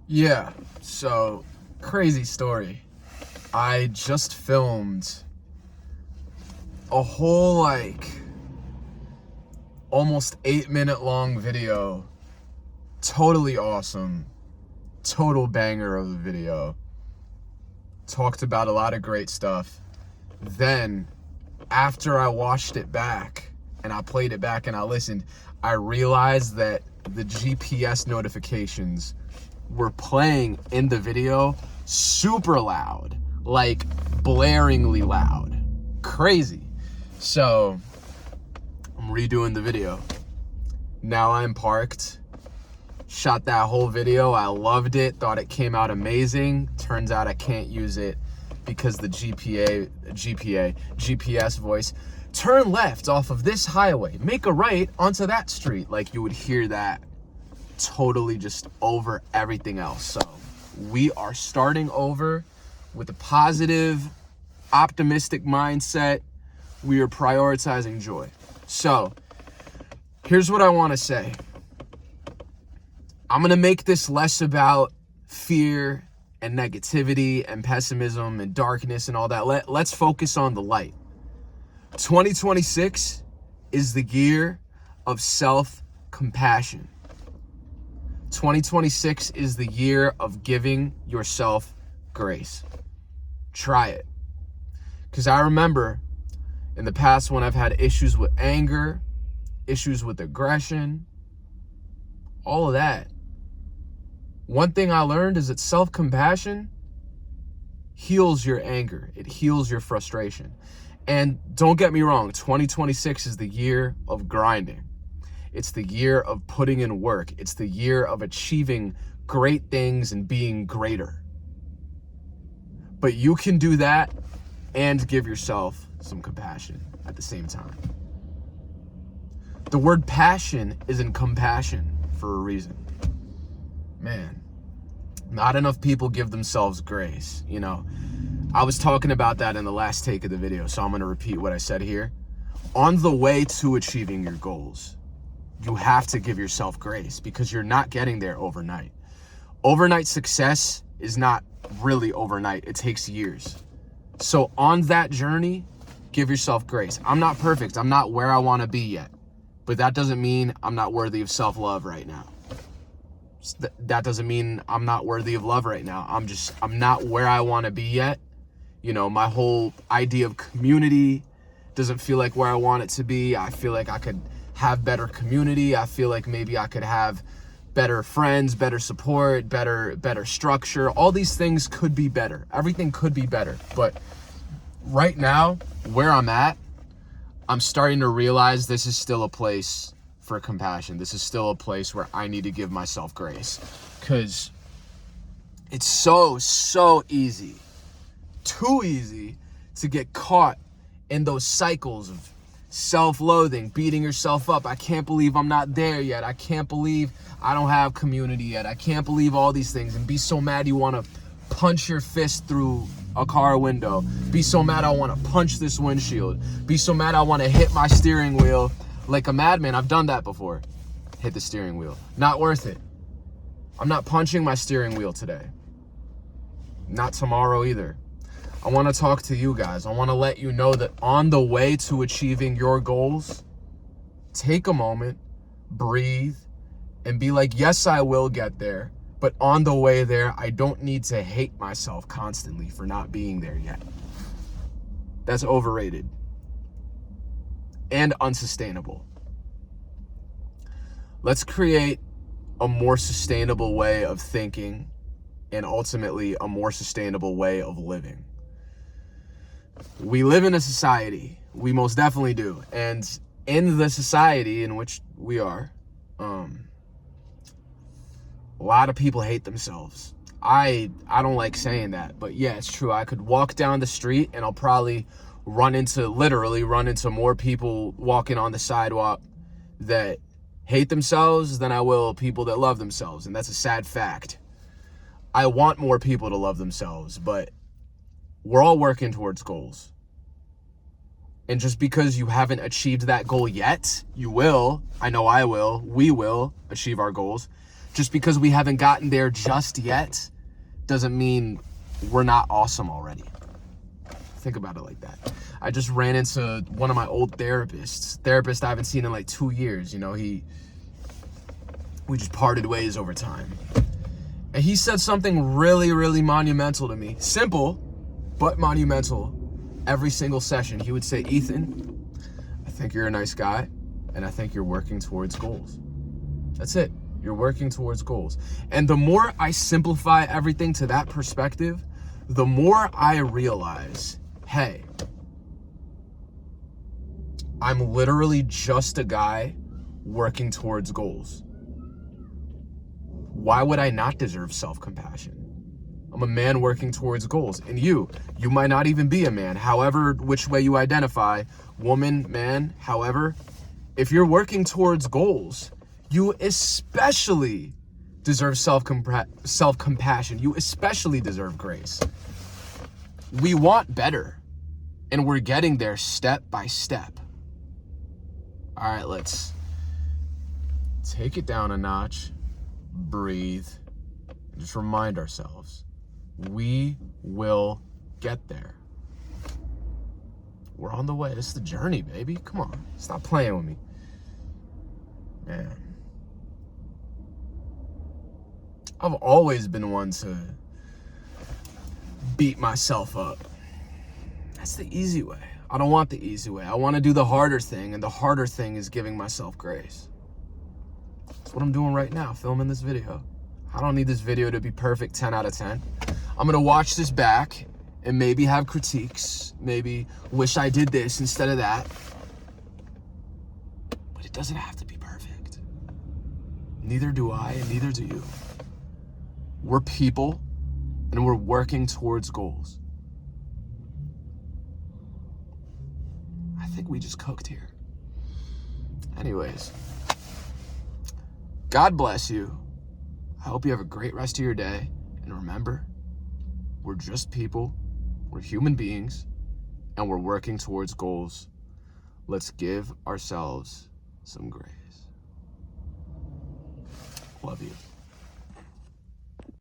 Yeah, so crazy story. I just filmed a whole almost 8-minute long video. Totally awesome. Total banger of a video. Talked about a lot of great stuff. Then, after I watched it back and I played it back and I listened, I realized that the GPS notifications were playing in the video super loud, like blaringly loud. Crazy. So, I'm redoing the video. Now I'm parked. Shot that whole video. I loved it. Thought it came out amazing. Turns out I can't use it because the GPS voice, turn left off of this highway, make a right onto that street. Like, you would hear that totally just over everything else. So we are starting over with a positive, optimistic mindset. We are prioritizing joy. So here's what I want to say. I'm going to make this less about fear and negativity and pessimism and darkness and all that. Let's focus on the light. 2026 is the year of self-compassion. 2026 is the year of giving yourself grace. Try it. Because I remember in the past when I've had issues with anger, issues with aggression, all of that. One thing I learned is that self-compassion heals your anger. It heals your frustration. And don't get me wrong, 2026 is the year of grinding. It's the year of putting in work. It's the year of achieving great things and being greater. But you can do that and give yourself some compassion at the same time. The word passion is in compassion for a reason. Man, not enough people give themselves grace. You know, I was talking about that in the last take of the video, so I'm going to repeat what I said here. On the way to achieving your goals, you have to give yourself grace because you're not getting there overnight. Overnight success is not really overnight. It takes years. So on that journey, give yourself grace. I'm not perfect. I'm not where I want to be yet. But that doesn't mean I'm not worthy of self-love right now. That doesn't mean I'm not worthy of love right now. I'm not where I want to be yet. You know, my whole idea of community doesn't feel like where I want it to be. I feel like I could have better community. I feel like maybe I could have better friends, better support, better structure. All these things could be better. Everything could be better. But right now, where I'm at, I'm starting to realize this is still a place for compassion. This is still a place where I need to give myself grace. Because it's so easy, too easy to get caught in those cycles of self-loathing, beating yourself up. I can't believe I'm not there yet. I can't believe I don't have community yet. I can't believe all these things, and be so mad you want to punch your fist through a car window. Be so mad I want to punch this windshield. Be so mad I want to hit my steering wheel like a madman. I've done that before. Hit the steering wheel. Not worth it. I'm not punching my steering wheel today. Not tomorrow either. I want to talk to you guys. I want to let you know that on the way to achieving your goals, take a moment, breathe, and be like, yes, I will get there. But on the way there, I don't need to hate myself constantly for not being there yet. That's overrated and unsustainable. Let's create a more sustainable way of thinking and ultimately a more sustainable way of living. We live in a society. We most definitely do. And in the society in which we are, a lot of people hate themselves. I don't like saying that, but yeah, it's true. I could walk down the street and I'll probably literally run into more people walking on the sidewalk that hate themselves than I will people that love themselves. And that's a sad fact. I want more people to love themselves, but we're all working towards goals. And just because you haven't achieved that goal yet, you will. I know I will. We will achieve our goals. Just because we haven't gotten there just yet doesn't mean we're not awesome already. Think about it like that. I just ran into one of my old therapist I haven't seen in like 2 years. You know, we just parted ways over time. And he said something really, really monumental to me. Simple, but monumental. Every single session, he would say, Ethan, I think you're a nice guy, and I think you're working towards goals. That's it. You're working towards goals. And the more I simplify everything to that perspective, the more I realize, hey, I'm literally just a guy working towards goals. Why would I not deserve self-compassion? I'm a man working towards goals. And you might not even be a man. However, which way you identify, woman, man, however, if you're working towards goals, you especially deserve self-compassion. You especially deserve grace. We want better, and we're getting there step by step. All right, let's take it down a notch, breathe, and just remind ourselves, we will get there. We're on the way. This is the journey, baby. Come on, stop playing with me. Man. I've always been one to beat myself up. That's the easy way. I don't want the easy way. I want to do the harder thing, and the harder thing is giving myself grace. That's what I'm doing right now, filming this video. I don't need this video to be perfect 10 out of 10. I'm going to watch this back and maybe have critiques, maybe wish I did this instead of that. But it doesn't have to be perfect. Neither do I, and neither do you. We're people, and we're working towards goals. I think we just cooked here. Anyways, God bless you. I hope you have a great rest of your day. And remember, we're just people, we're human beings, and we're working towards goals. Let's give ourselves some grace. Love you.